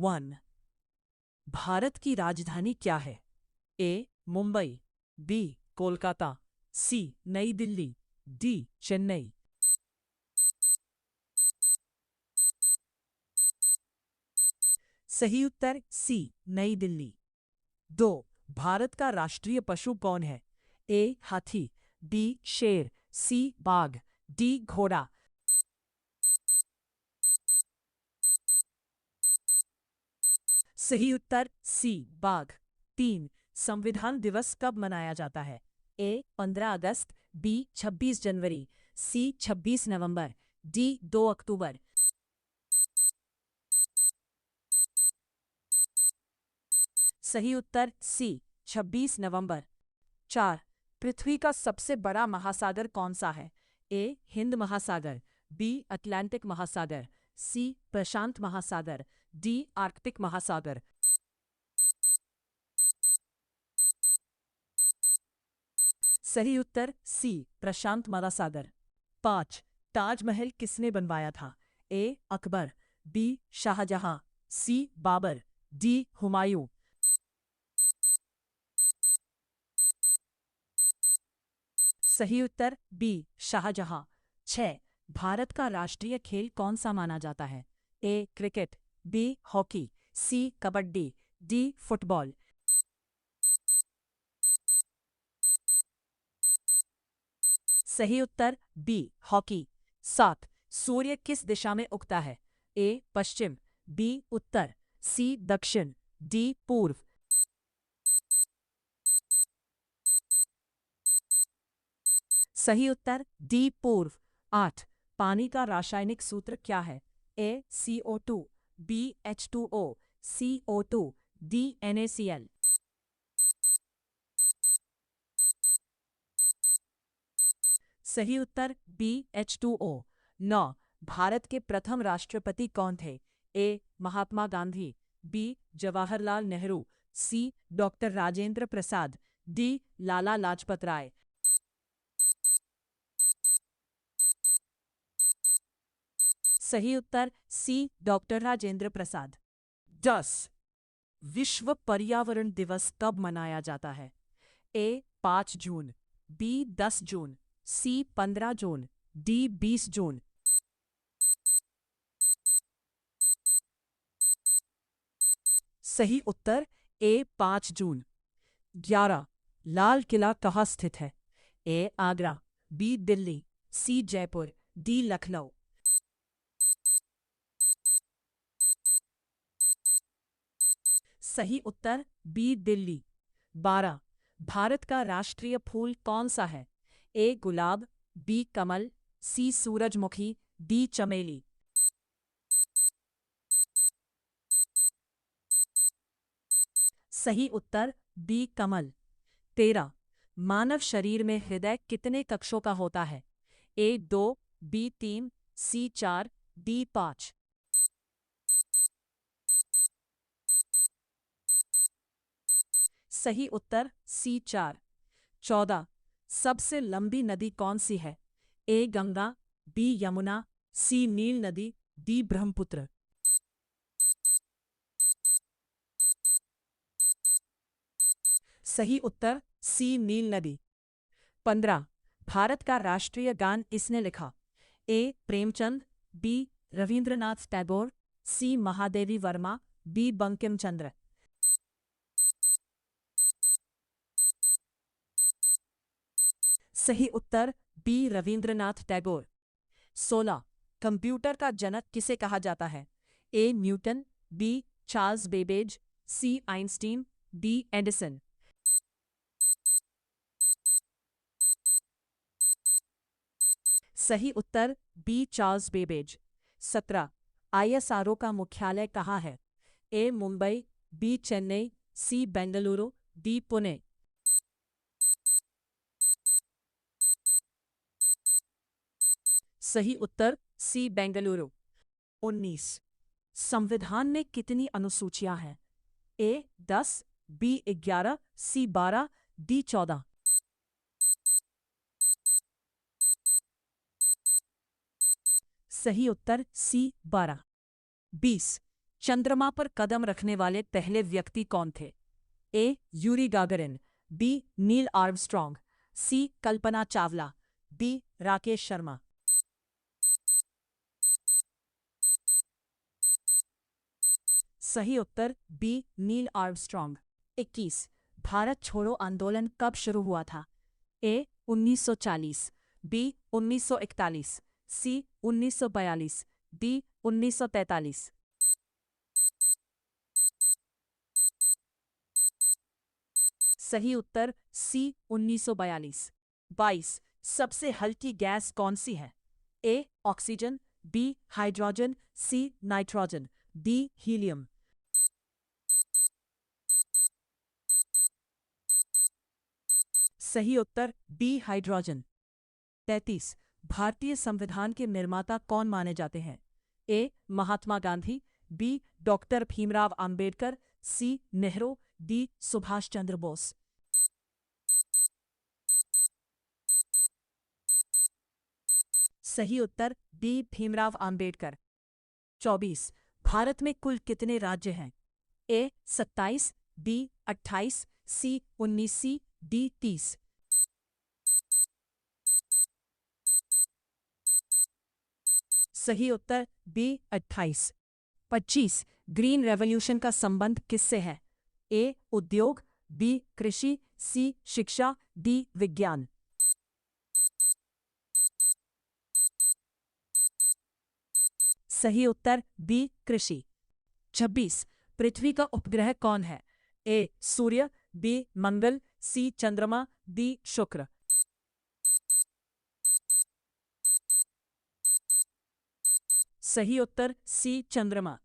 1। भारत की राजधानी क्या है? ए मुंबई, बी कोलकाता, सी नई दिल्ली, डी चेन्नई। सही उत्तर सी नई दिल्ली। 2। भारत का राष्ट्रीय पशु कौन है? ए हाथी, बी शेर, सी बाघ, डी घोड़ा। सही उत्तर सी बाघ। 3। संविधान दिवस कब मनाया जाता है? ए 15 अगस्त, बी 26 जनवरी, सी 26 नवंबर, डी 2 अक्टूबर। सही उत्तर सी 26 नवंबर। 4। पृथ्वी का सबसे बड़ा महासागर कौन सा है? ए हिंद महासागर, बी अटलांटिक महासागर, सी प्रशांत महासागर, डी आर्कटिक महासागर। सही उत्तर सी प्रशांत महासागर। 5। ताजमहल किसने बनवाया था? ए अकबर, बी शाहजहां, सी बाबर, डी हुमायूं। सही उत्तर बी शाहजहां। 6। भारत का राष्ट्रीय खेल कौन सा माना जाता है? ए क्रिकेट, बी हॉकी, सी कबड्डी, डी फुटबॉल। सही उत्तर बी हॉकी। 7। सूर्य किस दिशा में उगता है? ए पश्चिम, बी उत्तर, सी दक्षिण, डी पूर्व। सही उत्तर डी पूर्व। 8। पानी का रासायनिक सूत्र क्या है? A CO2, B H2O, CO2, D NaCl। सही उत्तर बी H2O। 9। भारत के प्रथम राष्ट्रपति कौन थे? ए महात्मा गांधी, बी जवाहरलाल नेहरू, सी डॉक्टर राजेंद्र प्रसाद, डी लाला लाजपत राय। सही उत्तर सी डॉक्टर राजेंद्र प्रसाद। 10। विश्व पर्यावरण दिवस कब मनाया जाता है? ए 5 जून, बी 10 जून, सी 15 जून, डी 20 जून। सही उत्तर ए 5 जून। 11। लाल किला कहाँ स्थित है? ए आगरा, बी दिल्ली, सी जयपुर, डी लखनऊ। सही उत्तर बी दिल्ली। 12। भारत का राष्ट्रीय फूल कौन सा है? ए गुलाब, बी कमल, सी सूरजमुखी, डी चमेली। सही उत्तर बी कमल। 13। मानव शरीर में हृदय कितने कक्षों का होता है? ए 2, बी 3, सी 4, डी 5। सही उत्तर सी 4। 14। सबसे लंबी नदी कौन सी है? ए गंगा, बी यमुना, सी नील नदी, डी ब्रह्मपुत्र। सही उत्तर सी नील नदी। 15। भारत का राष्ट्रीय गान किसने लिखा? A Premchand, B Rabindranath Tagore, C Mahadevi Verma, B Bankim Chandra. सही उत्तर बी रविंद्रनाथ टैगोर। 16। कंप्यूटर का जनक किसे कहा जाता है? A Newton, B Charles Babbage, C Einstein, D Edison. सही उत्तर बी चार्ल्स बेबेज। 17। ISRO का मुख्यालय कहाँ है? A Mumbai, B Chennai, C Bengaluru, D Pune. सही उत्तर सी बेंगलुरु। 19। संविधान में कितनी अनुसूचियां हैं? ए 10, बी 11, सी 12, डी 14। सही उत्तर सी 12। 20। चंद्रमा पर कदम रखने वाले पहले व्यक्ति कौन थे? A. Yuri Gagarin, B. Neil Armstrong, C. Kalpana Chawla, B. Rakesh Sharma. सही उत्तर बी. Neil Armstrong. 21. भारत छोड़ो आंदोलन कब शुरू हुआ था? ए. 1940, बी. 1941, सी. 1942, डी. 1943। सही उत्तर सी. 1942। 22. सबसे हल्की गैस कौन सी है? A. Oxygen, B. Hydrogen, C. Nitrogen, D. Helium. सही उत्तर बी. हाइड्रोजन। 33. भारतीय संविधान के निर्माता कौन माने जाते हैं? ए. महात्मा गांधी, बी. डॉक्टर भीमराव अंबेडकर, सी. नेहरू, डी. सुभाष चंद्र बोस। सही उत्तर बी. भीमराव अंबेडकर। 24. भारत में कुल कितने राज्य हैं? ए. 27, बी. 28, सी. 19, डी. 30। सही उत्तर बी. 28। 25. ग्रीन रेवोल्यूशन का संबंध किससे है? ए. उद्योग, बी. कृषि, सी. शिक्षा, डी. विज्ञान। सही उत्तर बी. कृषि। 26. पृथ्वी का उपग्रह कौन है? ए. सूर्य, बी. मंगल, सी. चंद्रमा, डी. शुक्र। सही उत्तर सी. चंद्रमा।